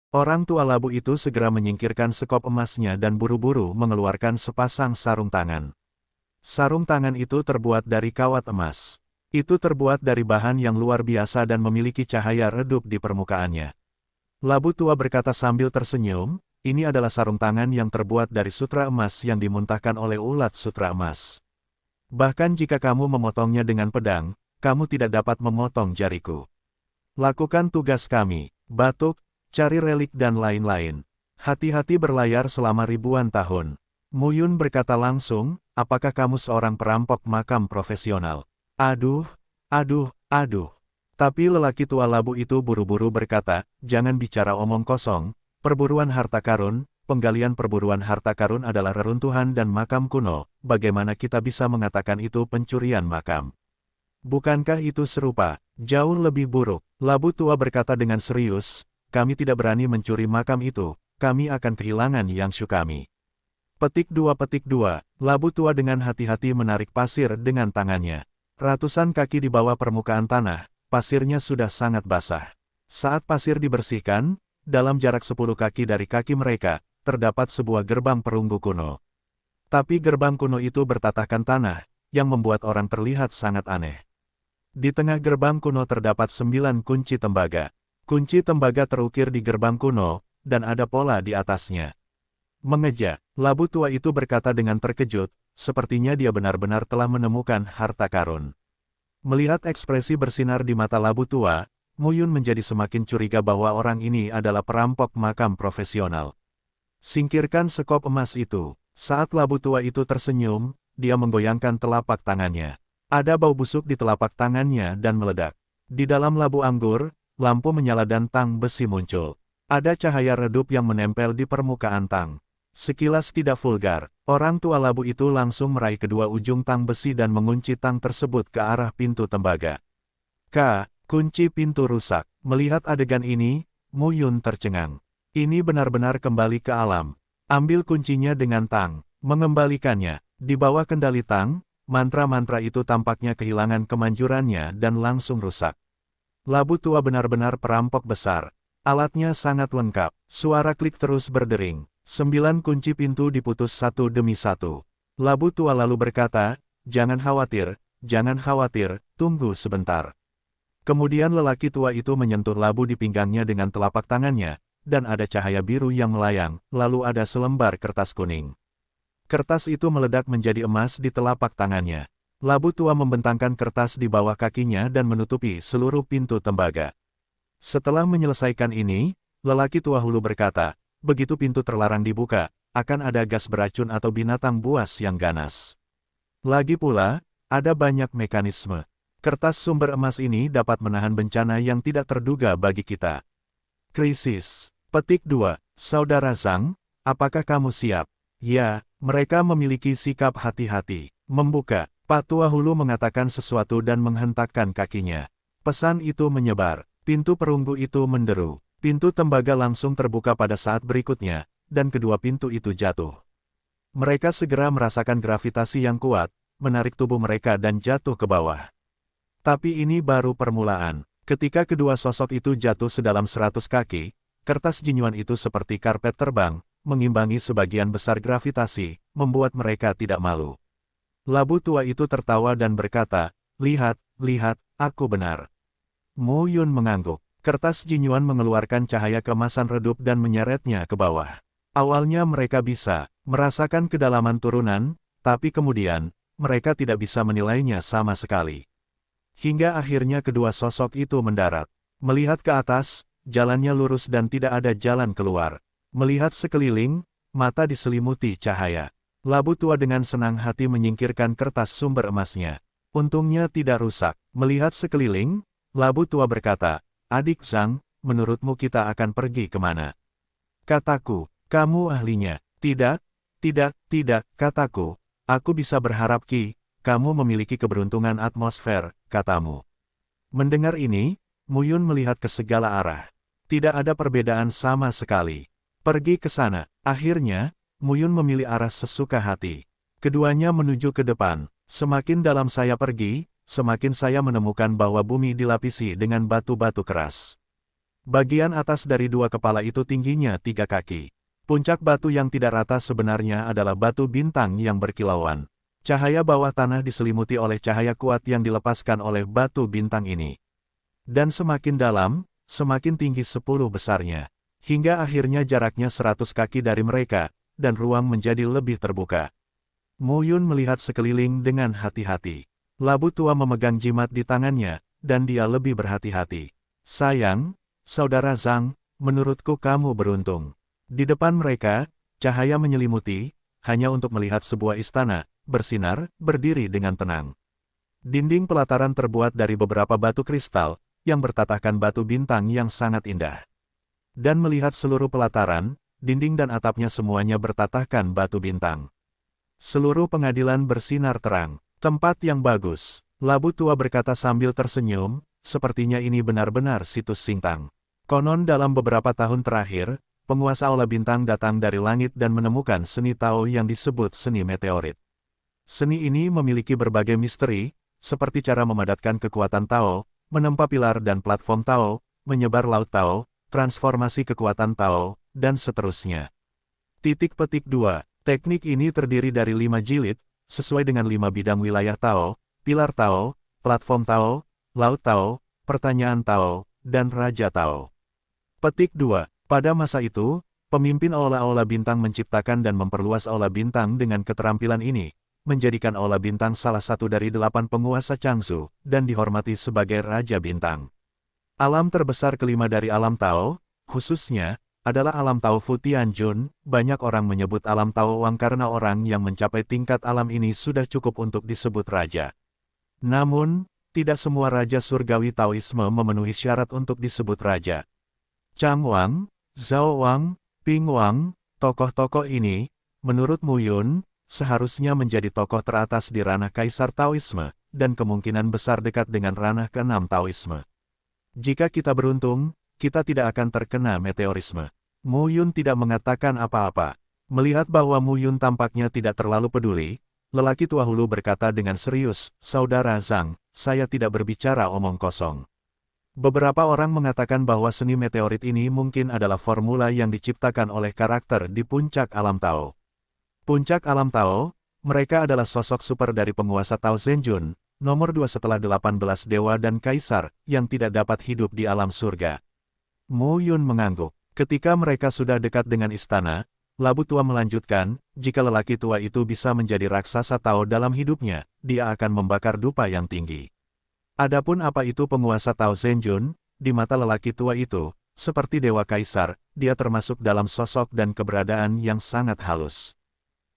Orang tua labu itu segera menyingkirkan sekop emasnya dan buru-buru mengeluarkan sepasang sarung tangan. Sarung tangan itu terbuat dari kawat emas. Itu terbuat dari bahan yang luar biasa dan memiliki cahaya redup di permukaannya. Labu tua berkata sambil tersenyum, ini adalah sarung tangan yang terbuat dari sutra emas yang dimuntahkan oleh ulat sutra emas. Bahkan jika kamu memotongnya dengan pedang, kamu tidak dapat memotong jariku. Lakukan tugas kami, batuk, cari relik dan lain-lain. Hati-hati berlayar selama ribuan tahun. Mu Yun berkata langsung, apakah kamu seorang perampok makam profesional? Aduh, aduh, aduh. Tapi lelaki tua labu itu buru-buru berkata, jangan bicara omong kosong, perburuan harta karun, penggalian perburuan harta karun adalah reruntuhan dan makam kuno, bagaimana kita bisa mengatakan itu pencurian makam? Bukankah itu serupa, jauh lebih buruk? Labu tua berkata dengan serius, kami tidak berani mencuri makam itu, kami akan kehilangan Yangshu kami. Petik 2. Labu tua dengan hati-hati menarik pasir dengan tangannya. Ratusan kaki di bawah permukaan tanah, pasirnya sudah sangat basah. Saat pasir dibersihkan, dalam jarak 10 kaki dari kaki mereka, terdapat sebuah gerbang perunggu kuno. Tapi gerbang kuno itu bertatahkan tanah, yang membuat orang terlihat sangat aneh. Di tengah gerbang kuno terdapat 9 kunci tembaga. Kunci tembaga terukir di gerbang kuno, dan ada pola di atasnya. Mengeja, labu tua itu berkata dengan terkejut, sepertinya dia benar-benar telah menemukan harta karun. Melihat ekspresi bersinar di mata labu tua, Mu Yun menjadi semakin curiga bahwa orang ini adalah perampok makam profesional. Singkirkan sekop emas itu. Saat labu tua itu tersenyum, dia menggoyangkan telapak tangannya. Ada bau busuk di telapak tangannya dan meledak. Di dalam labu anggur, lampu menyala dan tang besi muncul. Ada cahaya redup yang menempel di permukaan tang. Sekilas tidak vulgar, orang tua labu itu langsung meraih kedua ujung tang besi dan mengunci tang tersebut ke arah pintu tembaga. Kunci pintu rusak. Melihat adegan ini, Mu Yun tercengang. Ini benar-benar kembali ke alam. Ambil kuncinya dengan tang, mengembalikannya. Di bawah kendali tang, mantra-mantra itu tampaknya kehilangan kemanjurannya dan langsung rusak. Labu tua benar-benar perampok besar. Alatnya sangat lengkap. Suara klik terus berdering. 9 kunci pintu diputus satu demi satu. Labu tua lalu berkata, jangan khawatir, tunggu sebentar. Kemudian lelaki tua itu menyentuh labu di pinggangnya dengan telapak tangannya, dan ada cahaya biru yang melayang, lalu ada selembar kertas kuning. Kertas itu meledak menjadi emas di telapak tangannya. Labu tua membentangkan kertas di bawah kakinya dan menutupi seluruh pintu tembaga. Setelah menyelesaikan ini, lelaki tua hulu berkata, begitu pintu terlarang dibuka, akan ada gas beracun atau binatang buas yang ganas. Lagi pula, ada banyak mekanisme. Kertas sumber emas ini dapat menahan bencana yang tidak terduga bagi kita. Krisis. Petik 2. Saudara Zhang, apakah kamu siap? Ya, mereka memiliki sikap hati-hati. Membuka. Pak Tua Hulu mengatakan sesuatu dan menghentakkan kakinya. Pesan itu menyebar. Pintu perunggu itu menderu. Pintu tembaga langsung terbuka pada saat berikutnya, dan kedua pintu itu jatuh. Mereka segera merasakan gravitasi yang kuat, menarik tubuh mereka dan jatuh ke bawah. Tapi ini baru permulaan. Ketika kedua sosok itu jatuh sedalam 100 kaki, kertas jinyuan itu seperti karpet terbang, mengimbangi sebagian besar gravitasi, membuat mereka tidak malu. Labu tua itu tertawa dan berkata, lihat, aku benar. Mu Yun mengangguk. Kertas jinyuan mengeluarkan cahaya keemasan redup dan menyeretnya ke bawah. Awalnya mereka bisa merasakan kedalaman turunan, tapi kemudian, mereka tidak bisa menilainya sama sekali. Hingga akhirnya kedua sosok itu mendarat. Melihat ke atas, jalannya lurus dan tidak ada jalan keluar. Melihat sekeliling, mata diselimuti cahaya. Labu tua dengan senang hati menyingkirkan kertas sumber emasnya. Untungnya tidak rusak. Melihat sekeliling, labu tua berkata, adik Zhang, menurutmu kita akan pergi kemana? Kataku, kamu ahlinya. Tidak, kataku. Aku bisa berharap kamu memiliki keberuntungan atmosfer, katamu. Mendengar ini, Mu Yun melihat ke segala arah. Tidak ada perbedaan sama sekali. Pergi ke sana. Akhirnya, Mu Yun memilih arah sesuka hati. Keduanya menuju ke depan. Semakin dalam saya pergi, semakin saya menemukan bahwa bumi dilapisi dengan batu-batu keras. Bagian atas dari dua kepala itu tingginya 3 kaki. Puncak batu yang tidak rata sebenarnya adalah batu bintang yang berkilauan. Cahaya bawah tanah diselimuti oleh cahaya kuat yang dilepaskan oleh batu bintang ini. Dan semakin dalam, semakin tinggi 10 besarnya. Hingga akhirnya jaraknya 100 kaki dari mereka, dan ruang menjadi lebih terbuka. Mu Yun melihat sekeliling dengan hati-hati. Labu tua memegang jimat di tangannya, dan dia lebih berhati-hati. Sayang, Saudara Zhang, menurutku kamu beruntung. Di depan mereka, cahaya menyelimuti, hanya untuk melihat sebuah istana, bersinar, berdiri dengan tenang. Dinding pelataran terbuat dari beberapa batu kristal, yang bertatahkan batu bintang yang sangat indah. Dan melihat seluruh pelataran, dinding dan atapnya semuanya bertatahkan batu bintang. Seluruh pengadilan bersinar terang. Tempat yang bagus. Labu tua berkata sambil tersenyum, sepertinya ini benar-benar situs Singtang. Konon dalam beberapa tahun terakhir, penguasa Aula Bintang datang dari langit dan menemukan seni Tao yang disebut seni meteorit. Seni ini memiliki berbagai misteri, seperti cara memadatkan kekuatan Tao, menempa pilar dan platform Tao, menyebar laut Tao, transformasi kekuatan Tao, dan seterusnya. Petik 2. Teknik ini terdiri dari 5 jilid, sesuai dengan 5 bidang wilayah Tao, pilar Tao, platform Tao, laut Tao, pertanyaan Tao, dan Raja Tao. Petik 2. Pada masa itu, pemimpin Aula-Aula Bintang menciptakan dan memperluas Aula Bintang dengan keterampilan ini, menjadikan Aula Bintang salah satu dari 8 penguasa Changzu, dan dihormati sebagai Raja Bintang. Alam terbesar kelima dari alam Tao, khususnya, adalah alam Tao Fu Tianjun. Banyak orang menyebut alam Tao Wang karena orang yang mencapai tingkat alam ini sudah cukup untuk disebut raja. Namun, tidak semua raja surgawi Taoisme memenuhi syarat untuk disebut raja. Chang Wang, Zhao Wang, Ping Wang, tokoh-tokoh ini, menurut Mu Yun, seharusnya menjadi tokoh teratas di ranah Kaisar Taoisme, dan kemungkinan besar dekat dengan ranah ke-6 Taoisme. Jika kita beruntung, kita tidak akan terkena meteorisme. Mu Yun tidak mengatakan apa-apa. Melihat bahwa Mu Yun tampaknya tidak terlalu peduli, lelaki tua hulu berkata dengan serius, Saudara Zhang, saya tidak berbicara omong kosong. Beberapa orang mengatakan bahwa seni meteorit ini mungkin adalah formula yang diciptakan oleh karakter di puncak alam Tao. Puncak alam Tao, mereka adalah sosok super dari penguasa Tao Zhenjun, nomor 2 setelah 18 dewa dan kaisar, yang tidak dapat hidup di alam surga. Mu Yun mengangguk. Ketika mereka sudah dekat dengan istana, Labu Tua melanjutkan, jika lelaki tua itu bisa menjadi raksasa Tao dalam hidupnya, dia akan membakar dupa yang tinggi. Adapun apa itu penguasa Tao Zhenjun, di mata lelaki tua itu, seperti dewa kaisar, dia termasuk dalam sosok dan keberadaan yang sangat halus.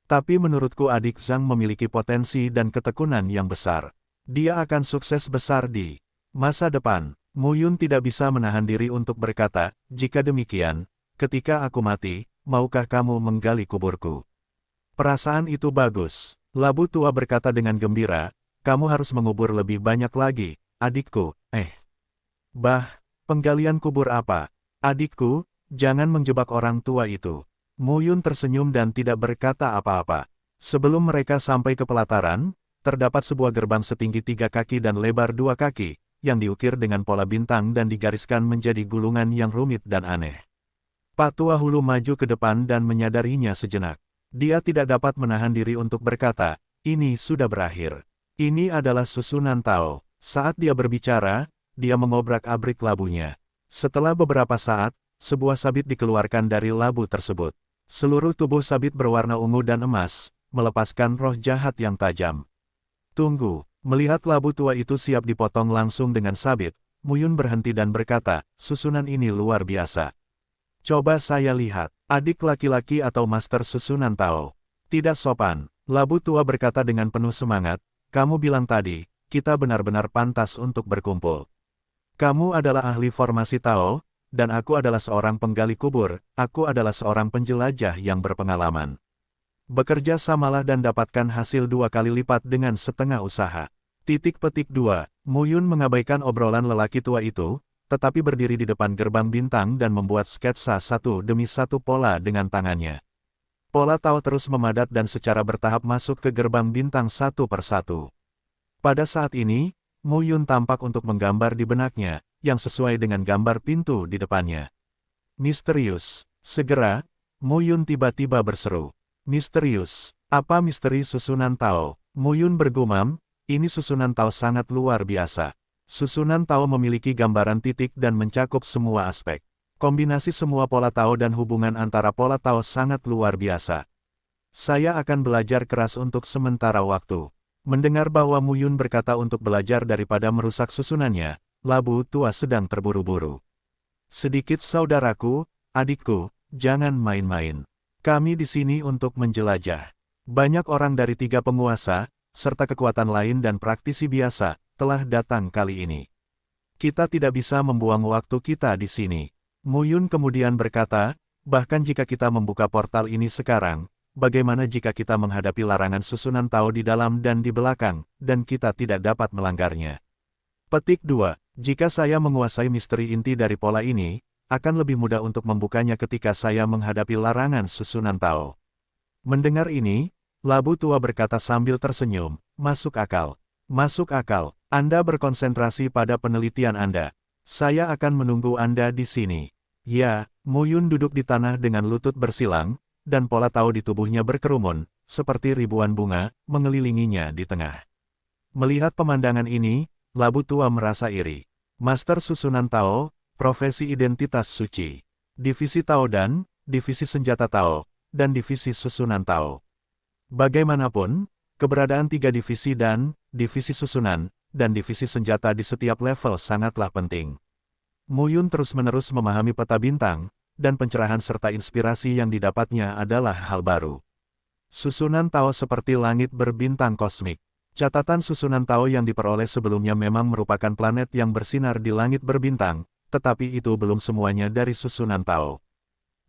Tapi menurutku adik Zhang memiliki potensi dan ketekunan yang besar. Dia akan sukses besar di masa depan. Mu Yun tidak bisa menahan diri untuk berkata, jika demikian, ketika aku mati, maukah kamu menggali kuburku? Perasaan itu bagus. Labu tua berkata dengan gembira, kamu harus mengubur lebih banyak lagi, adikku, Bah, penggalian kubur apa? Adikku, jangan menjebak orang tua itu. Mu Yun tersenyum dan tidak berkata apa-apa. Sebelum mereka sampai ke pelataran, terdapat sebuah gerbang setinggi 3 kaki dan lebar 2 kaki, yang diukir dengan pola bintang dan digariskan menjadi gulungan yang rumit dan aneh. Pak tua hulu maju ke depan dan menyadarinya sejenak. Dia tidak dapat menahan diri untuk berkata, ini sudah berakhir. Ini adalah susunan Tao. Saat dia berbicara, dia mengobrak-abrik labunya. Setelah beberapa saat, sebuah sabit dikeluarkan dari labu tersebut. Seluruh tubuh sabit berwarna ungu dan emas, melepaskan roh jahat yang tajam. Tunggu. Melihat labu tua itu siap dipotong langsung dengan sabit, Mu Yun berhenti dan berkata, susunan ini luar biasa. Coba saya lihat, adik laki-laki atau master susunan Tao. Tidak sopan, labu tua berkata dengan penuh semangat, kamu bilang tadi, kita benar-benar pantas untuk berkumpul. Kamu adalah ahli formasi Tao, dan aku adalah seorang penggali kubur, aku adalah seorang penjelajah yang berpengalaman. Bekerja samalah dan dapatkan hasil 2 kali lipat dengan setengah usaha. Petik 2. Mu Yun mengabaikan obrolan lelaki tua itu, tetapi berdiri di depan gerbang bintang dan membuat sketsa satu demi satu pola dengan tangannya. Pola Tao terus memadat dan secara bertahap masuk ke gerbang bintang satu persatu. Pada saat ini, Mu Yun tampak untuk menggambar di benaknya, yang sesuai dengan gambar pintu di depannya. Misterius. Segera, Mu Yun tiba-tiba berseru. Misterius. Apa misteri susunan Tao? Mu Yun bergumam, ini susunan Tao sangat luar biasa. Susunan Tao memiliki gambaran titik dan mencakup semua aspek. Kombinasi semua pola Tao dan hubungan antara pola Tao sangat luar biasa. Saya akan belajar keras untuk sementara waktu. Mendengar bahwa Mu Yun berkata untuk belajar daripada merusak susunannya, Labu Tua sedang terburu-buru. Sedikit saudaraku, adikku, jangan main-main. Kami di sini untuk menjelajah. Banyak orang dari 3 penguasa, serta kekuatan lain dan praktisi biasa, telah datang kali ini. Kita tidak bisa membuang waktu kita di sini. Mu Yun kemudian berkata, bahkan jika kita membuka portal ini sekarang, bagaimana jika kita menghadapi larangan susunan Tao di dalam dan di belakang, dan kita tidak dapat melanggarnya? Petik 2. Jika saya menguasai misteri inti dari pola ini, akan lebih mudah untuk membukanya ketika saya menghadapi larangan susunan Tao. Mendengar ini, Labu Tua berkata sambil tersenyum, masuk akal. Masuk akal. Anda berkonsentrasi pada penelitian Anda. Saya akan menunggu Anda di sini. Ya, Mu Yun duduk di tanah dengan lutut bersilang, dan pola Tao di tubuhnya berkerumun, seperti ribuan bunga, mengelilinginya di tengah. Melihat pemandangan ini, Labu Tua merasa iri. Master Susunan Tao, Profesi Identitas Suci, Divisi Tao dan Divisi Senjata Tao, dan Divisi Susunan Tao. Bagaimanapun, keberadaan 3 divisi dan Divisi Susunan, dan Divisi Senjata di setiap level sangatlah penting. Mu Yun terus-menerus memahami peta bintang, dan pencerahan serta inspirasi yang didapatnya adalah hal baru. Susunan Tao seperti langit berbintang kosmik. Catatan susunan Tao yang diperoleh sebelumnya memang merupakan planet yang bersinar di langit berbintang, tetapi itu belum semuanya dari susunan Tao.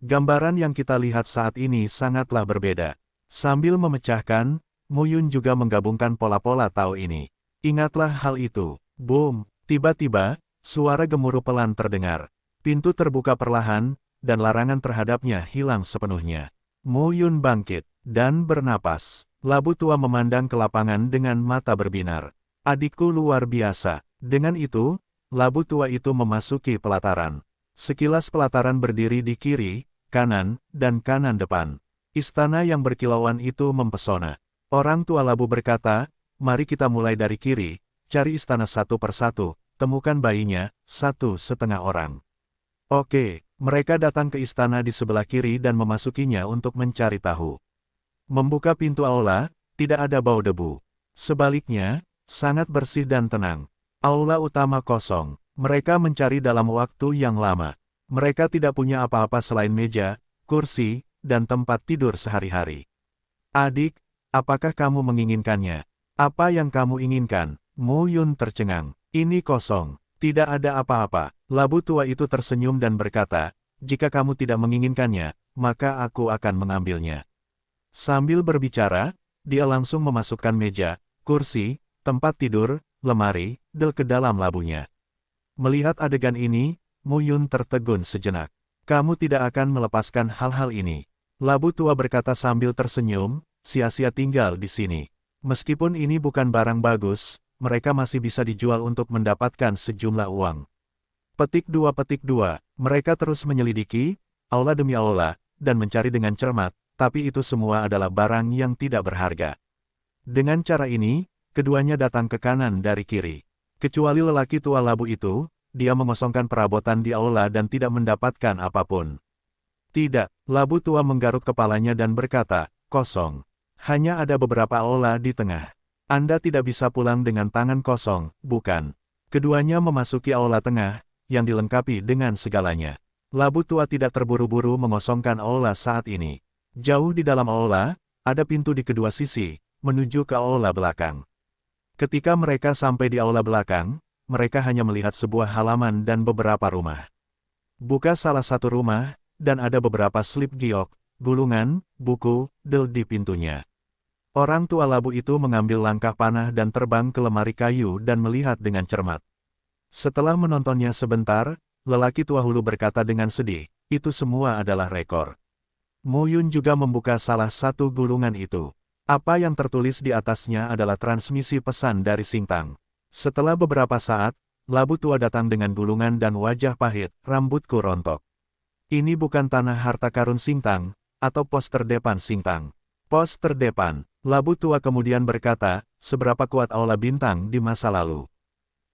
Gambaran yang kita lihat saat ini sangatlah berbeda. Sambil memecahkan, Mu Yun juga menggabungkan pola-pola Tao ini. Ingatlah hal itu. Boom! Tiba-tiba, suara gemuruh pelan terdengar. Pintu terbuka perlahan, dan larangan terhadapnya hilang sepenuhnya. Mu Yun bangkit, dan bernapas. Labu Tua memandang ke lapangan dengan mata berbinar. Adikku luar biasa. Dengan itu, Labu Tua itu memasuki pelataran. Sekilas pelataran berdiri di kiri, kanan, dan kanan depan. Istana yang berkilauan itu mempesona. Orang tua Labu berkata, mari kita mulai dari kiri, cari istana satu persatu, temukan bayinya, 1,5 orang. Oke, mereka datang ke istana di sebelah kiri dan memasukinya untuk mencari tahu. Membuka pintu aula, tidak ada bau debu. Sebaliknya, sangat bersih dan tenang. Aula utama kosong. Mereka mencari dalam waktu yang lama. Mereka tidak punya apa-apa selain meja, kursi, dan tempat tidur sehari-hari. Adik, apakah kamu menginginkannya? Apa yang kamu inginkan? Mu Yun tercengang. Ini kosong. Tidak ada apa-apa. Labu tua itu tersenyum dan berkata, jika kamu tidak menginginkannya, maka aku akan mengambilnya. Sambil berbicara, dia langsung memasukkan meja, kursi, tempat tidur, lemari, del ke dalam labunya. Melihat adegan ini, Mu Yun tertegun sejenak. Kamu tidak akan melepaskan hal-hal ini. Labu tua berkata sambil tersenyum, sia-sia tinggal di sini. Meskipun ini bukan barang bagus, mereka masih bisa dijual untuk mendapatkan sejumlah uang. Petik 2. Mereka terus menyelidiki, aula demi aula, dan mencari dengan cermat, tapi itu semua adalah barang yang tidak berharga. Dengan cara ini, keduanya datang ke kanan dari kiri. Kecuali lelaki tua labu itu, dia mengosongkan perabotan di aula dan tidak mendapatkan apapun. Tidak, labu tua menggaruk kepalanya dan berkata, kosong. Hanya ada beberapa aula di tengah. Anda tidak bisa pulang dengan tangan kosong, bukan? Keduanya memasuki aula tengah, yang dilengkapi dengan segalanya. Labu tua tidak terburu-buru mengosongkan aula saat ini. Jauh di dalam aula, ada pintu di kedua sisi, menuju ke aula belakang. Ketika mereka sampai di aula belakang, mereka hanya melihat sebuah halaman dan beberapa rumah. Buka salah satu rumah, dan ada beberapa slip giok, gulungan, buku, del di pintunya. Orang tua labu itu mengambil langkah panah dan terbang ke lemari kayu dan melihat dengan cermat. Setelah menontonnya sebentar, lelaki tua hulu berkata dengan sedih, itu semua adalah rekor. Mu Yun juga membuka salah satu gulungan itu. Apa yang tertulis di atasnya adalah transmisi pesan dari Singtang. Setelah beberapa saat, labu tua datang dengan gulungan dan wajah pahit, rambutku rontok. Ini bukan tanah harta karun Singtang, atau pos terdepan Singtang. Pos terdepan, labu tua kemudian berkata, seberapa kuat Aula Bintang di masa lalu.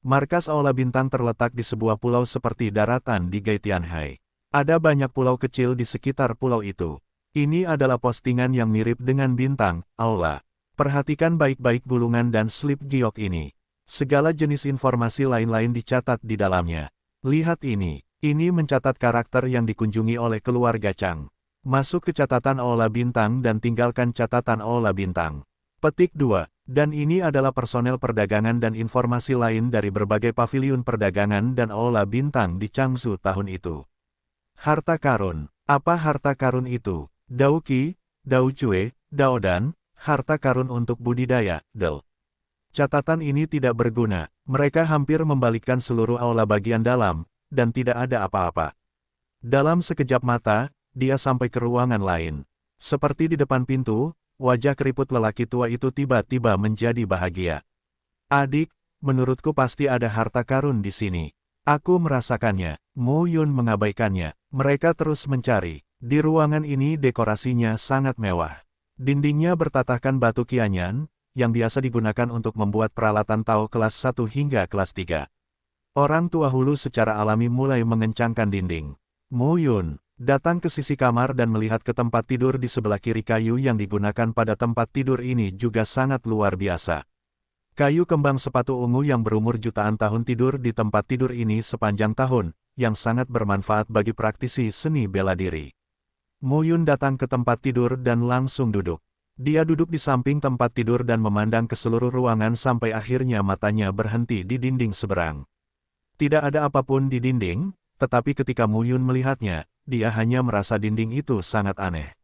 Markas Aula Bintang terletak di sebuah pulau seperti daratan di Gaitianhai. Ada banyak pulau kecil di sekitar pulau itu. Ini adalah postingan yang mirip dengan bintang, Aula. Perhatikan baik-baik gulungan dan slip giok ini. Segala jenis informasi lain-lain dicatat di dalamnya. Lihat ini. Ini mencatat karakter yang dikunjungi oleh keluarga Chang. Masuk ke catatan Aula Bintang dan tinggalkan catatan Aula Bintang. Petik 2. Dan ini adalah personel perdagangan dan informasi lain dari berbagai paviliun perdagangan dan Aula Bintang di Changzhou tahun itu. Harta karun. Apa harta karun itu? Dauqi, Daucue, Daodan, harta karun untuk budidaya, Del. Catatan ini tidak berguna. Mereka hampir membalikkan seluruh aula bagian dalam, dan tidak ada apa-apa. Dalam sekejap mata, dia sampai ke ruangan lain. Seperti di depan pintu, wajah keriput lelaki tua itu tiba-tiba menjadi bahagia. Adik, menurutku pasti ada harta karun di sini. Aku merasakannya. Mo Yun mengabaikannya. Mereka terus mencari. Di ruangan ini dekorasinya sangat mewah. Dindingnya bertatahkan batu kianyan, yang biasa digunakan untuk membuat peralatan Tao kelas 1 hingga kelas 3. Orang tua hulu secara alami mulai mengencangkan dinding. Mo Yun datang ke sisi kamar dan melihat ke tempat tidur di sebelah kiri. Kayu yang digunakan pada tempat tidur ini juga sangat luar biasa. Kayu kembang sepatu ungu yang berumur jutaan tahun tidur di tempat tidur ini sepanjang tahun, yang sangat bermanfaat bagi praktisi seni bela diri. Mo Yun datang ke tempat tidur dan langsung duduk. Dia duduk di samping tempat tidur dan memandang ke seluruh ruangan sampai akhirnya matanya berhenti di dinding seberang. Tidak ada apapun di dinding, tetapi ketika Mo Yun melihatnya, dia hanya merasa dinding itu sangat aneh.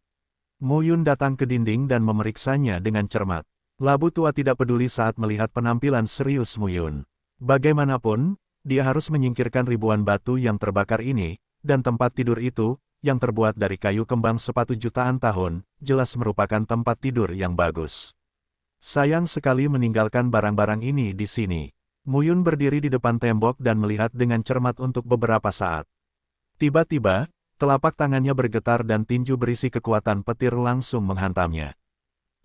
Mo Yun datang ke dinding dan memeriksanya dengan cermat. Labu tua tidak peduli saat melihat penampilan serius Mo Yun. Bagaimanapun, dia harus menyingkirkan ribuan batu yang terbakar ini, dan tempat tidur itu, yang terbuat dari kayu kembang sepatu jutaan tahun, jelas merupakan tempat tidur yang bagus. Sayang sekali meninggalkan barang-barang ini di sini. Mo Yun berdiri di depan tembok dan melihat dengan cermat untuk beberapa saat. Tiba-tiba, telapak tangannya bergetar dan tinju berisi kekuatan petir langsung menghantamnya.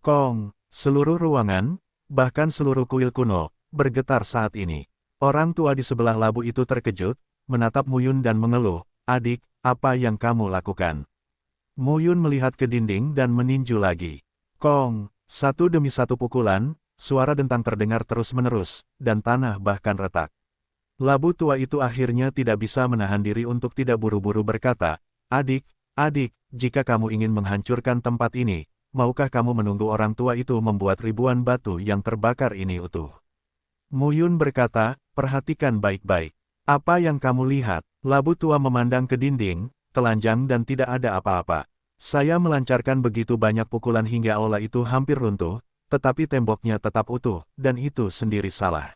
Kong, seluruh ruangan, bahkan seluruh kuil kuno, bergetar saat ini. Orang tua di sebelah labu itu terkejut, menatap Mo Yun dan mengeluh, "Adik, apa yang kamu lakukan?" Mo Yun melihat ke dinding dan meninju lagi. Kong, satu demi satu pukulan, suara dentang terdengar terus-menerus, dan tanah bahkan retak. Labu tua itu akhirnya tidak bisa menahan diri untuk tidak buru-buru berkata, "Adik, adik, jika kamu ingin menghancurkan tempat ini, maukah kamu menunggu orang tua itu membuat ribuan batu yang terbakar ini utuh?" Mo Yun berkata, "Perhatikan baik-baik. Apa yang kamu lihat?" Labu tua memandang ke dinding, telanjang dan tidak ada apa-apa. "Saya melancarkan begitu banyak pukulan hingga aula itu hampir runtuh, tetapi temboknya tetap utuh, dan itu sendiri salah."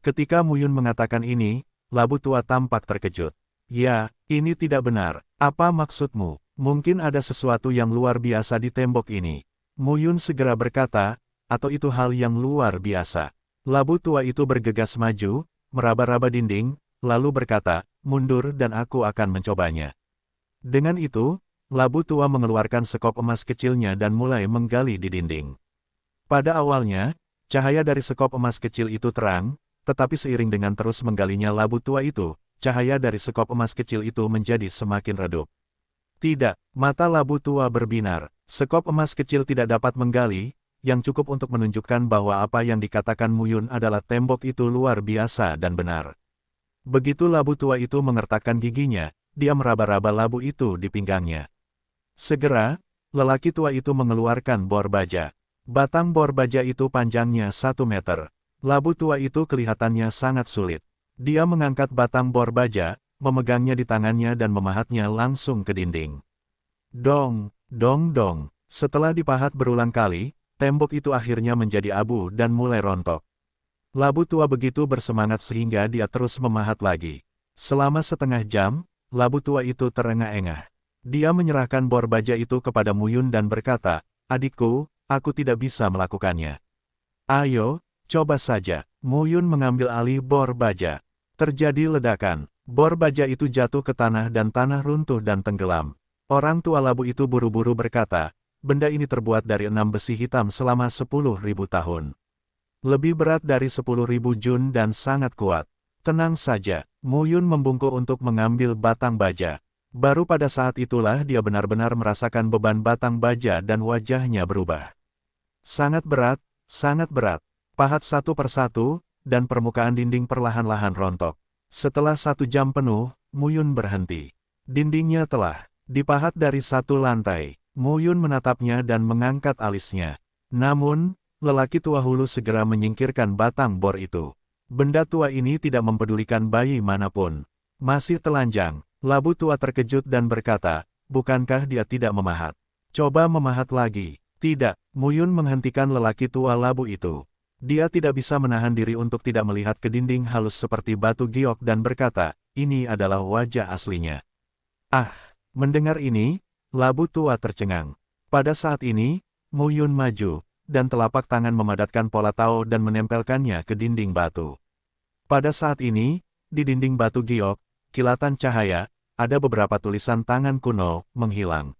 Ketika Mo Yun mengatakan ini, labu tua tampak terkejut. "Ya, ini tidak benar. Apa maksudmu? Mungkin ada sesuatu yang luar biasa di tembok ini." Mo Yun segera berkata, "Atau itu hal yang luar biasa?" Labu tua itu bergegas maju, meraba-raba dinding, lalu berkata, "Mundur dan aku akan mencobanya." Dengan itu, labu tua mengeluarkan sekop emas kecilnya dan mulai menggali di dinding. Pada awalnya, cahaya dari sekop emas kecil itu terang, tetapi seiring dengan terus menggalinya labu tua itu, cahaya dari sekop emas kecil itu menjadi semakin redup. Tidak, mata labu tua berbinar. Sekop emas kecil tidak dapat menggali, yang cukup untuk menunjukkan bahwa apa yang dikatakan Mo Yun adalah tembok itu luar biasa dan benar. Begitu labu tua itu mengertakkan giginya, dia meraba-raba labu itu di pinggangnya. Segera, lelaki tua itu mengeluarkan bor baja. Batang bor baja itu panjangnya 1 meter. Labu tua itu kelihatannya sangat sulit. Dia mengangkat batang bor baja, memegangnya di tangannya dan memahatnya langsung ke dinding. Dong, dong dong. Setelah dipahat berulang kali, tembok itu akhirnya menjadi abu dan mulai rontok. Labu tua begitu bersemangat sehingga dia terus memahat lagi. Selama setengah jam, labu tua itu terengah-engah. Dia menyerahkan bor baja itu kepada Mo Yun dan berkata, "Adikku, aku tidak bisa melakukannya." "Ayo, coba saja." Mo Yun mengambil alih bor baja. Terjadi ledakan. Bor baja itu jatuh ke tanah dan tanah runtuh dan tenggelam. Orang tua labu itu buru-buru berkata, benda ini terbuat dari 6 besi hitam selama 10.000 tahun. Lebih berat dari 10.000 jun dan sangat kuat. Tenang saja, Mu Yun membungkuk untuk mengambil batang baja. Baru pada saat itulah dia benar-benar merasakan beban batang baja dan wajahnya berubah. Sangat berat, pahat satu persatu, dan permukaan dinding perlahan-lahan rontok. Setelah 1 jam penuh, Mu Yun berhenti. Dindingnya telah dipahat dari 1 lantai. Mu Yun menatapnya dan mengangkat alisnya. Namun, lelaki tua hulu segera menyingkirkan batang bor itu. Benda tua ini tidak mempedulikan bayi manapun. Masih telanjang, labu tua terkejut dan berkata, bukankah dia tidak memahat? Coba memahat lagi. Tidak, Mu Yun menghentikan lelaki tua labu itu. Dia tidak bisa menahan diri untuk tidak melihat ke dinding halus seperti batu giok dan berkata, ini adalah wajah aslinya. Ah, mendengar ini, labu tua tercengang. Pada saat ini, Mu Yun maju, dan telapak tangan memadatkan pola tao dan menempelkannya ke dinding batu. Pada saat ini, di dinding batu giok, kilatan cahaya, ada beberapa tulisan tangan kuno, menghilang.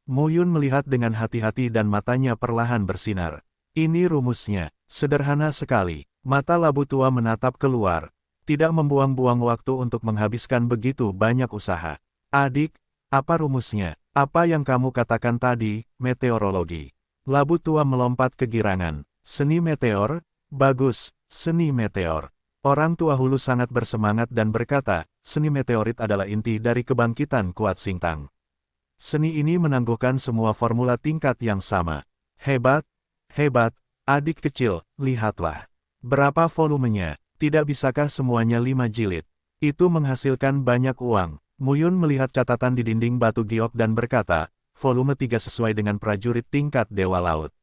Mu Yun melihat dengan hati-hati dan matanya perlahan bersinar. Ini rumusnya, sederhana sekali. Mata labu tua menatap keluar. Tidak membuang-buang waktu untuk menghabiskan begitu banyak usaha. Adik, apa rumusnya? Apa yang kamu katakan tadi, meteorologi? Labu tua melompat kegirangan. Seni meteor? Bagus, seni meteor. Orang tua hulu sangat bersemangat dan berkata, seni meteorit adalah inti dari kebangkitan Kuat Singtang. Seni ini menangguhkan semua formula tingkat yang sama. Hebat, hebat, adik kecil, lihatlah. Berapa volumenya? Tidak bisakah semuanya 5 jilid? Itu menghasilkan banyak uang. Mu Yun melihat catatan di dinding batu giok dan berkata, volume 3 sesuai dengan prajurit tingkat Dewa Laut.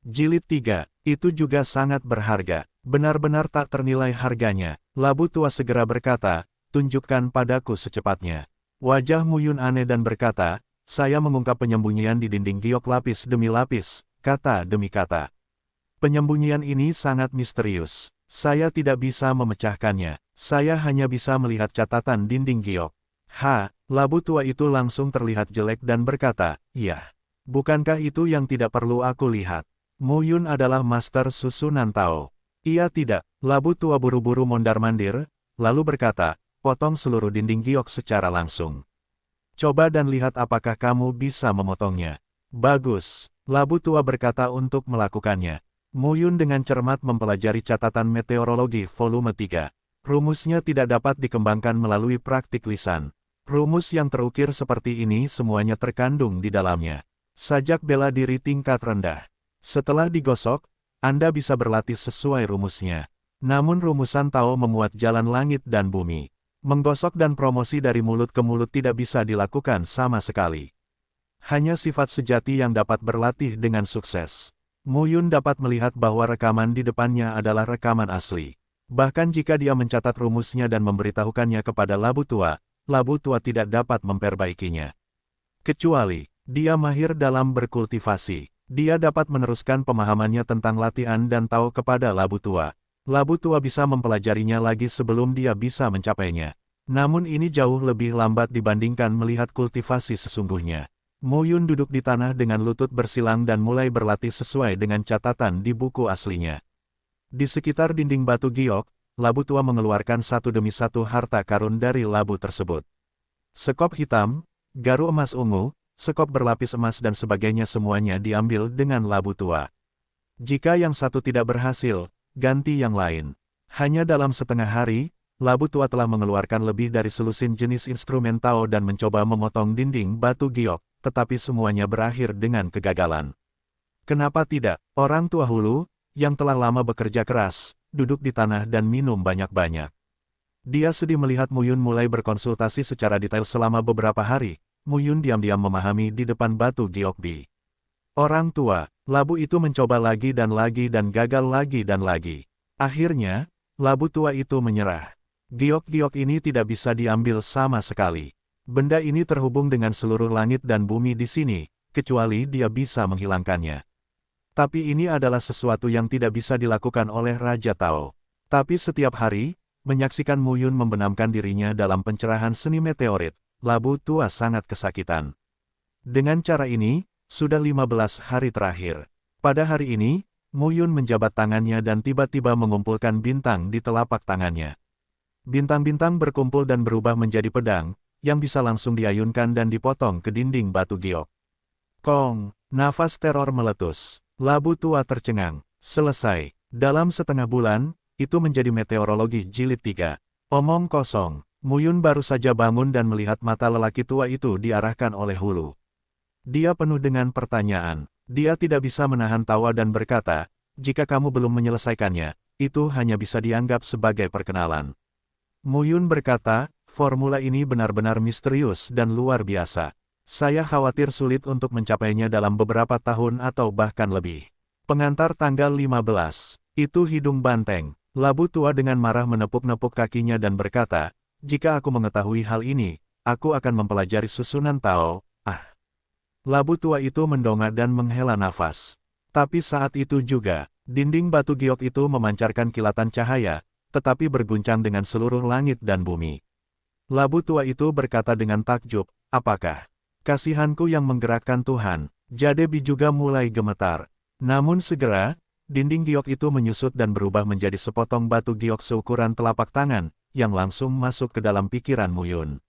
Jilid 3, itu juga sangat berharga. Benar-benar tak ternilai harganya. Labu tua segera berkata, tunjukkan padaku secepatnya. Wajah Mu Yun aneh dan berkata, saya mengungkap penyembunyian di dinding giok lapis demi lapis, kata demi kata. Penyembunyian ini sangat misterius. Saya tidak bisa memecahkannya. Saya hanya bisa melihat catatan dinding giok. Labu tua itu langsung terlihat jelek dan berkata, iya. Bukankah itu yang tidak perlu aku lihat? Mu Yun adalah master susunan Tao. Ia tidak. Labu tua buru-buru mondar-mandir, lalu berkata, potong seluruh dinding giok secara langsung. Coba dan lihat apakah kamu bisa memotongnya. Bagus, labu tua berkata untuk melakukannya. Mu Yun dengan cermat mempelajari catatan meteorologi volume 3. Rumusnya tidak dapat dikembangkan melalui praktik lisan. Rumus yang terukir seperti ini semuanya terkandung di dalamnya. Sajak bela diri tingkat rendah. Setelah digosok, Anda bisa berlatih sesuai rumusnya. Namun rumusan Tao memuat jalan langit dan bumi. Menggosok dan promosi dari mulut ke mulut tidak bisa dilakukan sama sekali. Hanya sifat sejati yang dapat berlatih dengan sukses. Mu Yun dapat melihat bahwa rekaman di depannya adalah rekaman asli. Bahkan jika dia mencatat rumusnya dan memberitahukannya kepada labu tua tidak dapat memperbaikinya. Kecuali, dia mahir dalam berkultivasi. Dia dapat meneruskan pemahamannya tentang latihan dan tahu kepada labu tua. Labu tua bisa mempelajarinya lagi sebelum dia bisa mencapainya. Namun ini jauh lebih lambat dibandingkan melihat kultivasi sesungguhnya. Mu Yun duduk di tanah dengan lutut bersilang dan mulai berlatih sesuai dengan catatan di buku aslinya. Di sekitar dinding batu giok, labu tua mengeluarkan satu demi satu harta karun dari labu tersebut. Sekop hitam, garu emas ungu, sekop berlapis emas dan sebagainya semuanya diambil dengan labu tua. Jika yang satu tidak berhasil, ganti yang lain. Hanya dalam setengah hari, labu tua telah mengeluarkan lebih dari selusin jenis instrumen Tao dan mencoba memotong dinding batu giok, tetapi semuanya berakhir dengan kegagalan. Kenapa tidak? Orang tua hulu, yang telah lama bekerja keras, duduk di tanah dan minum banyak-banyak. Dia sedih melihat Mu Yun mulai berkonsultasi secara detail selama beberapa hari. Mu Yun diam-diam memahami di depan batu giok bi. Orang tua, labu itu mencoba lagi dan gagal lagi dan lagi. Akhirnya, labu tua itu menyerah. Giok-giok ini tidak bisa diambil sama sekali. Benda ini terhubung dengan seluruh langit dan bumi di sini, kecuali dia bisa menghilangkannya. Tapi ini adalah sesuatu yang tidak bisa dilakukan oleh Raja Tao. Tapi setiap hari, menyaksikan Mu Yun membenamkan dirinya dalam pencerahan seni meteorit, Labu Tua sangat kesakitan. Dengan cara ini, sudah 15 hari terakhir. Pada hari ini, Mu Yun menjabat tangannya dan tiba-tiba mengumpulkan bintang di telapak tangannya. Bintang-bintang berkumpul dan berubah menjadi pedang, yang bisa langsung diayunkan dan dipotong ke dinding batu giok. Kong, nafas teror meletus. Labu Tua tercengang. Selesai. Dalam setengah bulan, itu menjadi meteorologi jilid 3. Omong kosong. Mu Yun baru saja bangun dan melihat mata lelaki tua itu diarahkan oleh hulu. Dia penuh dengan pertanyaan. Dia tidak bisa menahan tawa dan berkata, jika kamu belum menyelesaikannya, itu hanya bisa dianggap sebagai perkenalan. Mu Yun berkata, formula ini benar-benar misterius dan luar biasa. Saya khawatir sulit untuk mencapainya dalam beberapa tahun atau bahkan lebih. Pengantar tanggal 15. Itu hidung banteng. Labu Tua dengan marah menepuk-nepuk kakinya dan berkata, jika aku mengetahui hal ini, aku akan mempelajari susunan Tao. Labu Tua itu mendongak dan menghela nafas. Tapi saat itu juga, dinding batu giok itu memancarkan kilatan cahaya, tetapi berguncang dengan seluruh langit dan bumi. Labu Tua itu berkata dengan takjub, apakah kasihanku yang menggerakkan Tuhan? Jadebi juga mulai gemetar. Namun segera, dinding giok itu menyusut dan berubah menjadi sepotong batu giok seukuran telapak tangan, yang langsung masuk ke dalam pikiran Mu Yun.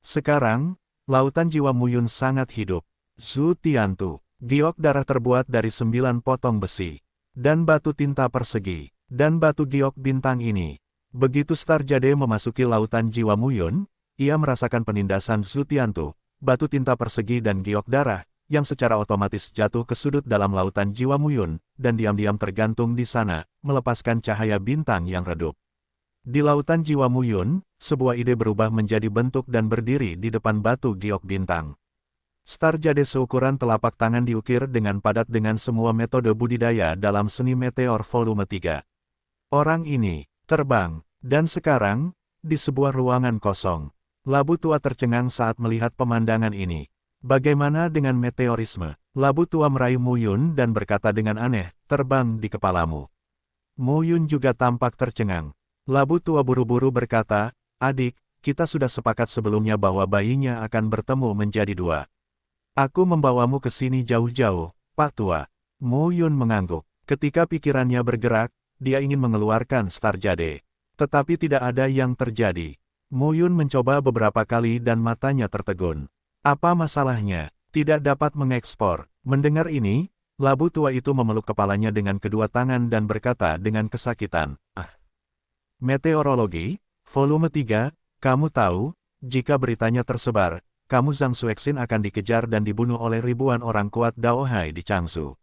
Sekarang, lautan jiwa Mu Yun sangat hidup. Zhu Tiantu, giok darah terbuat dari 9 potong besi, dan batu tinta persegi, dan batu giok bintang ini. Begitu Star Jade memasuki lautan jiwa Mu Yun, ia merasakan penindasan Zhu Tiantu, batu tinta persegi dan giok darah, yang secara otomatis jatuh ke sudut dalam lautan jiwa Mu Yun, dan diam-diam tergantung di sana, melepaskan cahaya bintang yang redup. Di lautan jiwa Mu Yun, sebuah ide berubah menjadi bentuk dan berdiri di depan batu giok bintang. Star Jade seukuran telapak tangan diukir dengan padat dengan semua metode budidaya dalam seni meteor volume 3. Orang ini terbang, dan sekarang, di sebuah ruangan kosong. Labu Tua tercengang saat melihat pemandangan ini. Bagaimana dengan meteorisme? Labu Tua meraih Mu Yun dan berkata dengan aneh, terbang di kepalamu. Mu Yun juga tampak tercengang. Labu Tua buru-buru berkata, adik, kita sudah sepakat sebelumnya bahwa bayinya akan bertemu menjadi 2. Aku membawamu ke sini jauh-jauh, Pak Tua. Mu Yun mengangguk. Ketika pikirannya bergerak, dia ingin mengeluarkan Star Jade. Tetapi tidak ada yang terjadi. Mu Yun mencoba beberapa kali dan matanya tertegun. Apa masalahnya? Tidak dapat mengekspor. Mendengar ini, Labu Tua itu memeluk kepalanya dengan kedua tangan dan berkata dengan kesakitan, Meteorologi, volume 3, kamu tahu, jika beritanya tersebar, kamu Zhang Xuexin akan dikejar dan dibunuh oleh ribuan orang kuat Daohai di Changsu.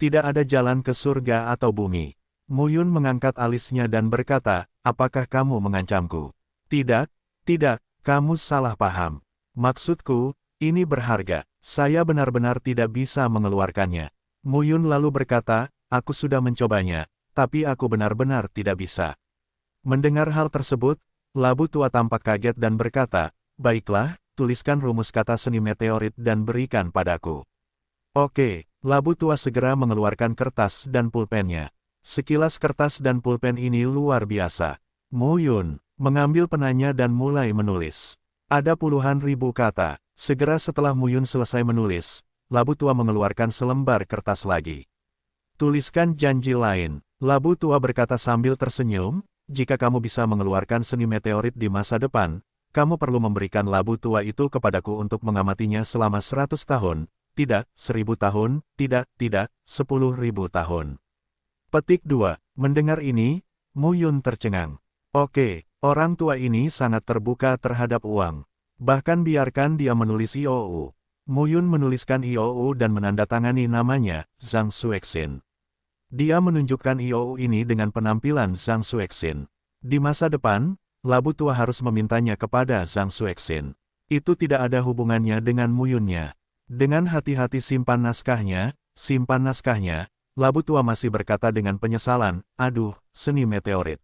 Tidak ada jalan ke surga atau bumi. Mu Yun mengangkat alisnya dan berkata, apakah kamu mengancamku? Tidak, kamu salah paham. Maksudku, ini berharga. Saya benar-benar tidak bisa mengeluarkannya. Mu Yun lalu berkata, aku sudah mencobanya, tapi aku benar-benar tidak bisa. Mendengar hal tersebut, Labu Tua tampak kaget dan berkata, baiklah, tuliskan rumus kata seni meteorit dan berikan padaku. Oke, Labu Tua segera mengeluarkan kertas dan pulpennya. Sekilas kertas dan pulpen ini luar biasa. Mu Yun mengambil penanya dan mulai menulis. Ada puluhan ribu kata. Segera setelah Mu Yun selesai menulis, Labu Tua mengeluarkan selembar kertas lagi. Tuliskan janji lain. Labu Tua berkata sambil tersenyum, jika kamu bisa mengeluarkan seni meteorit di masa depan, kamu perlu memberikan Labu Tua itu kepadaku untuk mengamatinya selama 100 tahun, tidak 1000 tahun, tidak 10.000 tahun. Petik 2. Mendengar ini, Mu Yun tercengang. Oke, orang tua ini sangat terbuka terhadap uang. Bahkan biarkan dia menulis IOU. Mu Yun menuliskan IOU dan menandatangani namanya, Zhang Xuexin. Dia menunjukkan IOU ini dengan penampilan Zhang Xuexin. Di masa depan, Labu Tua harus memintanya kepada Zhang Xuexin. Itu tidak ada hubungannya dengan Mu Yunnya. Dengan hati-hati simpan naskahnya, Labu Tua masih berkata dengan penyesalan, aduh, seni meteorit.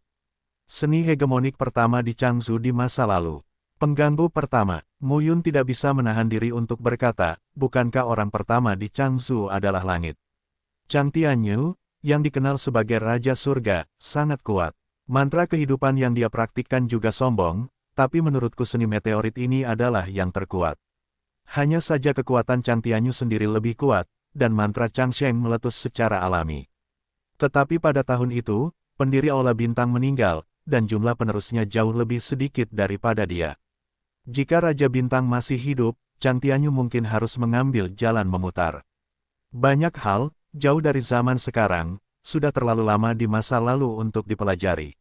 Seni hegemonik pertama di Changsu di masa lalu. Pengganggu pertama, Mu Yun tidak bisa menahan diri untuk berkata, bukankah orang pertama di Changsu adalah langit? Chang Tianyu, yang dikenal sebagai Raja Surga, sangat kuat. Mantra kehidupan yang dia praktikkan juga sombong, tapi menurutku seni meteorit ini adalah yang terkuat. Hanya saja kekuatan Chang Tianyu sendiri lebih kuat, dan mantra Changsheng meletus secara alami. Tetapi pada tahun itu, pendiri Aula Bintang meninggal, dan jumlah penerusnya jauh lebih sedikit daripada dia. Jika Raja Bintang masih hidup, Chang Tianyu mungkin harus mengambil jalan memutar. Banyak hal, jauh dari zaman sekarang, sudah terlalu lama di masa lalu untuk dipelajari.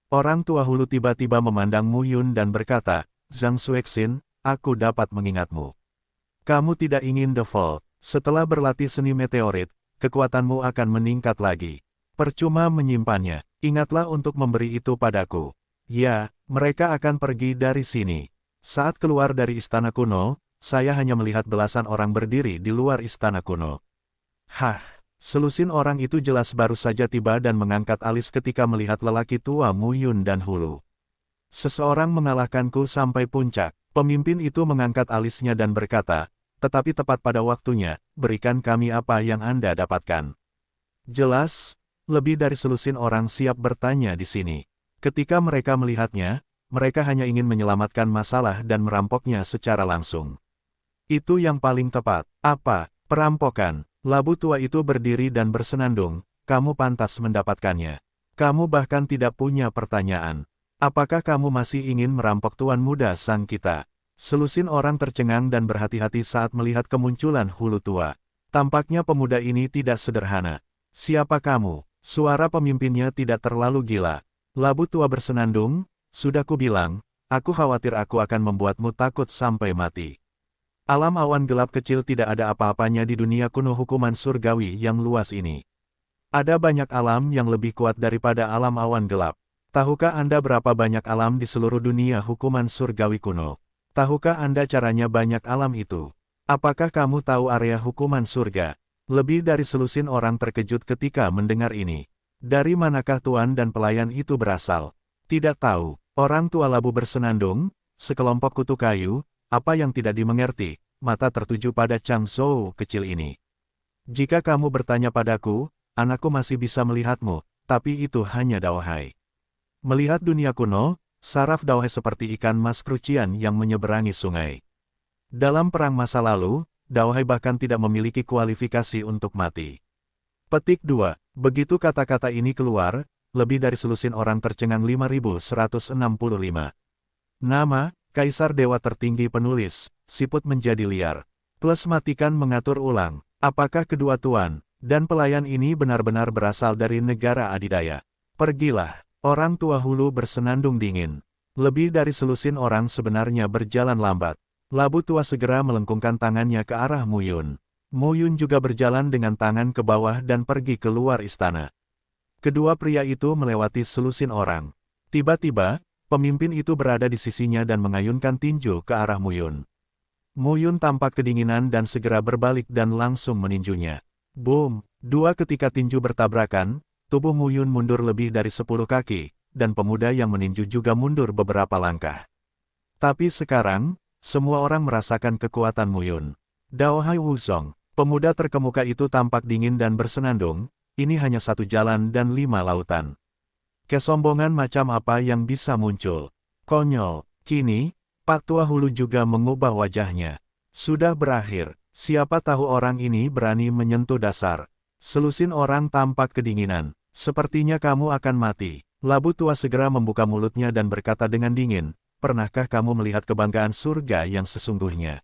Orang tua Hulu tiba-tiba memandang Mu Yun dan berkata, Zhang Xuexin, aku dapat mengingatmu. Kamu tidak ingin The Fall. Setelah berlatih seni meteorit, kekuatanmu akan meningkat lagi. Percuma menyimpannya, ingatlah untuk memberi itu padaku. Ya, mereka akan pergi dari sini. Saat keluar dari istana kuno, saya hanya melihat belasan orang berdiri di luar istana kuno. Hah, selusin orang itu jelas baru saja tiba dan mengangkat alis ketika melihat lelaki tua Mu Yun dan Hulu. Seseorang mengalahkanku sampai puncak. Pemimpin itu mengangkat alisnya dan berkata, tetapi tepat pada waktunya, berikan kami apa yang Anda dapatkan. Jelas, lebih dari selusin orang siap bertanya di sini. Ketika mereka melihatnya, mereka hanya ingin menyelamatkan masalah dan merampoknya secara langsung. Itu yang paling tepat. Apa? Perampokan. Labu tua itu berdiri dan bersenandung, kamu pantas mendapatkannya. Kamu bahkan tidak punya pertanyaan. Apakah kamu masih ingin merampok Tuan Muda Sang kita? Selusin orang tercengang dan berhati-hati saat melihat kemunculan Hulu tua. Tampaknya pemuda ini tidak sederhana. Siapa kamu? Suara pemimpinnya tidak terlalu gila. Labu tua bersenandung, sudah kubilang, aku khawatir aku akan membuatmu takut sampai mati. Alam awan gelap kecil tidak ada apa-apanya di dunia kuno hukuman surgawi yang luas ini. Ada banyak alam yang lebih kuat daripada alam awan gelap. Tahukah Anda berapa banyak alam di seluruh dunia hukuman surgawi kuno? Tahukah Anda caranya banyak alam itu? Apakah kamu tahu area hukuman surga? Lebih dari selusin orang terkejut ketika mendengar ini. Dari manakah tuan dan pelayan itu berasal? Tidak tahu. Orang tua labu bersenandung, sekelompok kutu kayu, apa yang tidak dimengerti, mata tertuju pada Chang Zhou kecil ini. Jika kamu bertanya padaku, anakku masih bisa melihatmu, tapi itu hanya Daohai. Melihat dunia kuno, saraf Daohai seperti ikan mas krucian yang menyeberangi sungai. Dalam perang masa lalu, Daohai bahkan tidak memiliki kualifikasi untuk mati. Petik 2. Begitu kata-kata ini keluar, lebih dari selusin orang tercengang 5165. Nama, Kaisar Dewa Tertinggi Penulis, siput menjadi liar. Plus matikan mengatur ulang, apakah kedua tuan dan pelayan ini benar-benar berasal dari negara adidaya? Pergilah. Orang tua Hulu bersenandung dingin. Lebih dari selusin orang sebenarnya berjalan lambat. Labu tua segera melengkungkan tangannya ke arah Mu Yun. Mu Yun juga berjalan dengan tangan ke bawah dan pergi keluar istana. Kedua pria itu melewati selusin orang. Tiba-tiba, pemimpin itu berada di sisinya dan mengayunkan tinju ke arah Mu Yun. Mu Yun tampak kedinginan dan segera berbalik dan langsung meninjunya. Boom! Dua ketika tinju bertabrakan, tubuh Mu Yun mundur lebih dari 10 kaki, dan pemuda yang meninju juga mundur beberapa langkah. Tapi sekarang, semua orang merasakan kekuatan Mu Yun. Daohai Wuzong, pemuda terkemuka itu tampak dingin dan bersenandung, ini hanya satu jalan dan 5 lautan. Kesombongan macam apa yang bisa muncul? Konyol. Kini, Pak Tua Hulu juga mengubah wajahnya. Sudah berakhir, siapa tahu orang ini berani menyentuh dasar. Selusin orang tampak kedinginan. Sepertinya kamu akan mati. Labu tua segera membuka mulutnya dan berkata dengan dingin, pernahkah kamu melihat kebanggaan surga yang sesungguhnya?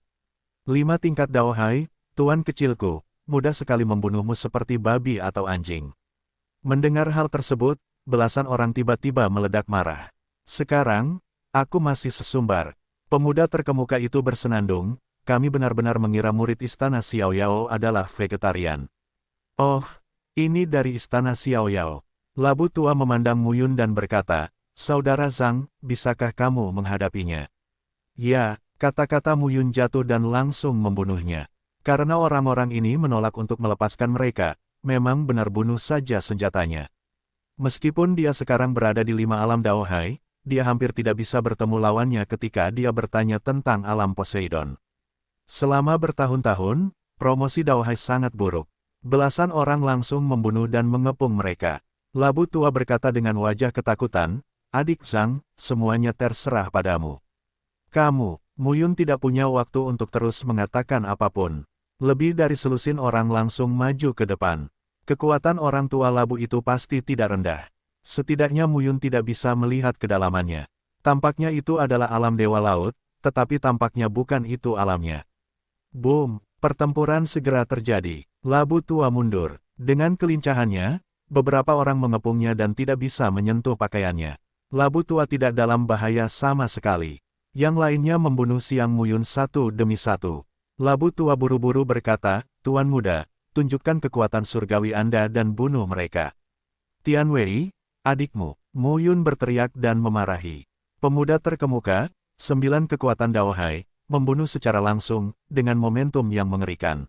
5 tingkat Daohai, tuan kecilku, mudah sekali membunuhmu seperti babi atau anjing. Mendengar hal tersebut, belasan orang tiba-tiba meledak marah. Sekarang, aku masih sesumbar. Pemuda terkemuka itu bersenandung, kami benar-benar mengira murid istana Xiao Yao adalah vegetarian. Oh, ini dari istana Xiao Yao. Labu tua memandang Mu Yun dan berkata, Saudara Zhang, bisakah kamu menghadapinya? Ya, kata-kata Mu Yun jatuh dan langsung membunuhnya. Karena orang-orang ini menolak untuk melepaskan mereka, memang benar bunuh saja senjatanya. Meskipun dia sekarang berada di 5 alam Daohai, dia hampir tidak bisa bertemu lawannya ketika dia bertanya tentang alam Poseidon. Selama bertahun-tahun, promosi Daohai sangat buruk. Belasan orang langsung membunuh dan mengepung mereka. Labu tua berkata dengan wajah ketakutan, "Adik Zhang, semuanya terserah padamu. Kamu, Muyun tidak punya waktu untuk terus mengatakan apapun. Lebih dari selusin orang langsung maju ke depan. Kekuatan orang tua labu itu pasti tidak rendah. Setidaknya Muyun tidak bisa melihat kedalamannya. Tampaknya itu adalah alam dewa laut, tetapi tampaknya bukan itu alamnya." Boom! Pertempuran segera terjadi. Labu tua mundur. Dengan kelincahannya, beberapa orang mengepungnya dan tidak bisa menyentuh pakaiannya. Labu tua tidak dalam bahaya sama sekali. Yang lainnya membunuh Siang Muyun satu demi satu. Labu tua buru-buru berkata, "Tuan muda, tunjukkan kekuatan surgawi Anda dan bunuh mereka." "Tian Wei, adikmu," Muyun berteriak dan memarahi. Pemuda terkemuka, 9 kekuatan Daohai, membunuh secara langsung, dengan momentum yang mengerikan.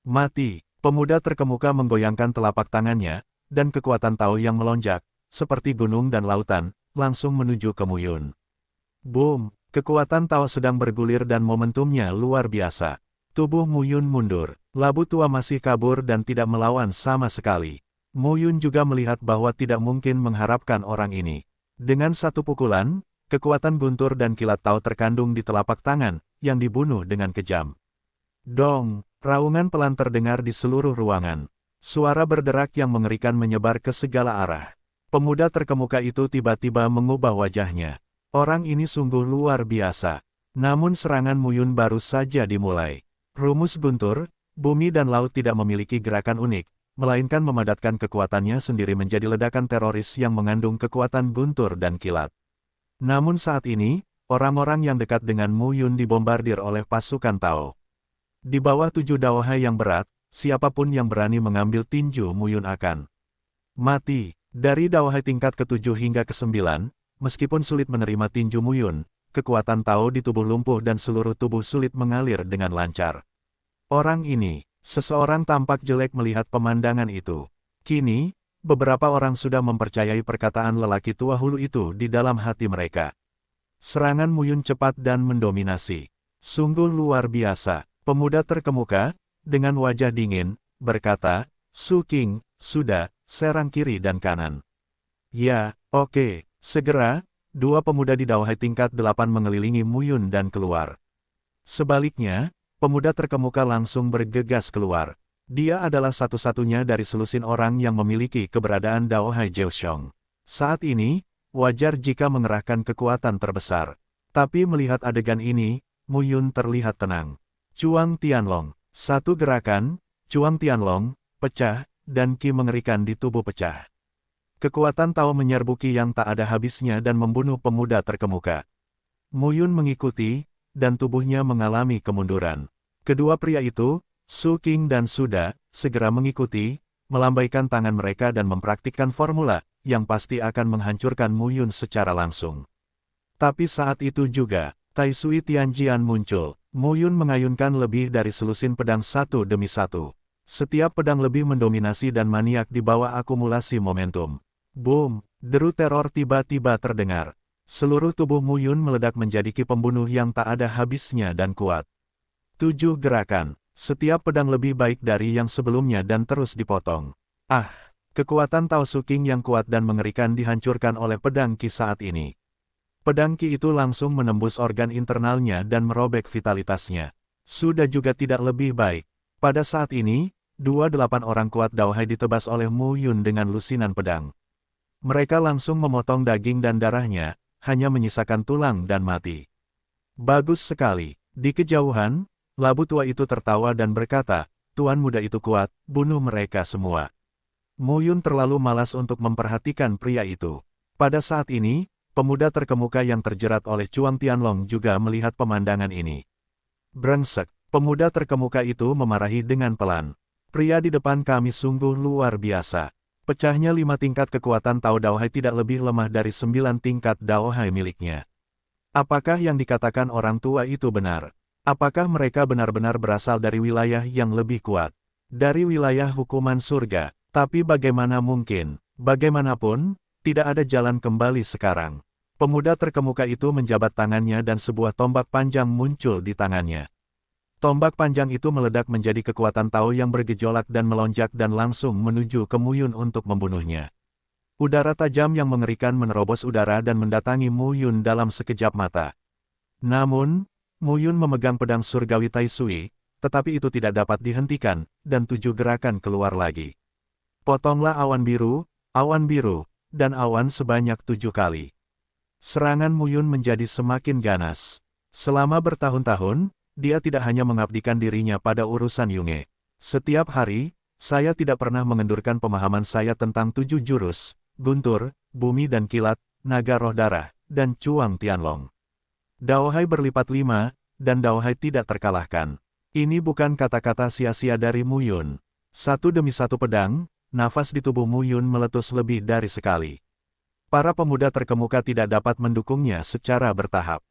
"Mati!" Pemuda terkemuka menggoyangkan telapak tangannya, dan kekuatan Tao yang melonjak, seperti gunung dan lautan, langsung menuju ke Muyun. Boom! Kekuatan Tao sedang bergulir dan momentumnya luar biasa. Tubuh Muyun mundur. Labu tua masih kabur dan tidak melawan sama sekali. Muyun juga melihat bahwa tidak mungkin mengharapkan orang ini. Dengan satu pukulan, kekuatan guntur dan kilat Tao terkandung di telapak tangan, yang dibunuh dengan kejam. Dong! Raungan pelan terdengar di seluruh ruangan. Suara berderak yang mengerikan menyebar ke segala arah. Pemuda terkemuka itu tiba-tiba mengubah wajahnya. Orang ini sungguh luar biasa. Namun serangan Muyun baru saja dimulai. Rumus guntur, bumi dan laut tidak memiliki gerakan unik, melainkan memadatkan kekuatannya sendiri menjadi ledakan teroris yang mengandung kekuatan guntur dan kilat. Namun saat ini, orang-orang yang dekat dengan Muyun dibombardir oleh pasukan Tao. Di bawah 7 Daohai yang berat, siapapun yang berani mengambil tinju Muyun akan mati. Dari Daohai tingkat ke-7 hingga ke-9, meskipun sulit menerima tinju Muyun, kekuatan Tao di tubuh lumpuh dan seluruh tubuh sulit mengalir dengan lancar. Orang ini, seseorang tampak jelek melihat pemandangan itu. Kini, beberapa orang sudah mempercayai perkataan lelaki tua hulu itu di dalam hati mereka. Serangan Muyun cepat dan mendominasi. Sungguh luar biasa. Pemuda terkemuka, dengan wajah dingin, berkata, "Su King, sudah, serang kiri dan kanan." "Ya, oke." Segera, 2 pemuda di Daohai tingkat 8 mengelilingi Muyun dan keluar. Sebaliknya, pemuda terkemuka langsung bergegas keluar. Dia adalah satu-satunya dari selusin orang yang memiliki keberadaan Daohai Jiuxiong. Saat ini, wajar jika mengerahkan kekuatan terbesar. Tapi melihat adegan ini, Muyun terlihat tenang. Chuang Tianlong. Satu gerakan, Chuang Tianlong, pecah, dan ki mengerikan di tubuh pecah. Kekuatan Tao menyerbu ki yang tak ada habisnya dan membunuh pemuda terkemuka. Muyun mengikuti, dan tubuhnya mengalami kemunduran. Kedua pria itu, Su King dan Suda, segera mengikuti, melambaikan tangan mereka dan mempraktikkan formula, yang pasti akan menghancurkan Muyun secara langsung. Tapi saat itu juga, Tai Sui Tianjian muncul. Muyun mengayunkan lebih dari selusin pedang satu demi satu. Setiap pedang lebih mendominasi dan maniak di bawah akumulasi momentum. Boom! Deru teror tiba-tiba terdengar. Seluruh tubuh Muyun meledak menjadi ki pembunuh yang tak ada habisnya dan kuat. 7 gerakan. Setiap pedang lebih baik dari yang sebelumnya dan terus dipotong. Ah! Kekuatan Tao Su King yang kuat dan mengerikan dihancurkan oleh pedang ki saat ini. Pedang ki itu langsung menembus organ internalnya dan merobek vitalitasnya. Sudah juga tidak lebih baik. Pada saat ini, 28 orang kuat Daohai ditebas oleh Muyun dengan lusinan pedang. Mereka langsung memotong daging dan darahnya, hanya menyisakan tulang dan mati. Bagus sekali. Di kejauhan, labu tua itu tertawa dan berkata, "Tuan muda itu kuat, bunuh mereka semua." Muyun terlalu malas untuk memperhatikan pria itu. Pada saat ini, pemuda terkemuka yang terjerat oleh Chuang Tianlong juga melihat pemandangan ini. Brengsek, pemuda terkemuka itu memarahi dengan pelan. "Pria di depan kami sungguh luar biasa." Pecahnya 5 tingkat kekuatan Tao Daohai tidak lebih lemah dari 9 tingkat Daohai miliknya. Apakah yang dikatakan orang tua itu benar? Apakah mereka benar-benar berasal dari wilayah yang lebih kuat? Dari wilayah hukuman surga? Tapi bagaimana mungkin? Bagaimanapun, tidak ada jalan kembali sekarang. Pemuda terkemuka itu menjabat tangannya dan sebuah tombak panjang muncul di tangannya. Tombak panjang itu meledak menjadi kekuatan Tao yang bergejolak dan melonjak dan langsung menuju ke Muyun untuk membunuhnya. Udara tajam yang mengerikan menerobos udara dan mendatangi Mu Yun dalam sekejap mata. Namun, Mu Yun memegang pedang surgawi Tai Sui, tetapi itu tidak dapat dihentikan, dan 7 gerakan keluar lagi. Potonglah awan biru, dan awan sebanyak 7 kali. Serangan Mu Yun menjadi semakin ganas. Selama bertahun-tahun, dia tidak hanya mengabdikan dirinya pada urusan Yunge. Setiap hari, saya tidak pernah mengendurkan pemahaman saya tentang 7 jurus, guntur, bumi dan kilat, naga roh darah, dan cuang Tianlong. Daohai berlipat 5, dan Daohai tidak terkalahkan. Ini bukan kata-kata sia-sia dari Mu Yun. Satu demi satu pedang, nafas di tubuh Mu Yun meletus lebih dari sekali. Para pemuda terkemuka tidak dapat mendukungnya secara bertahap.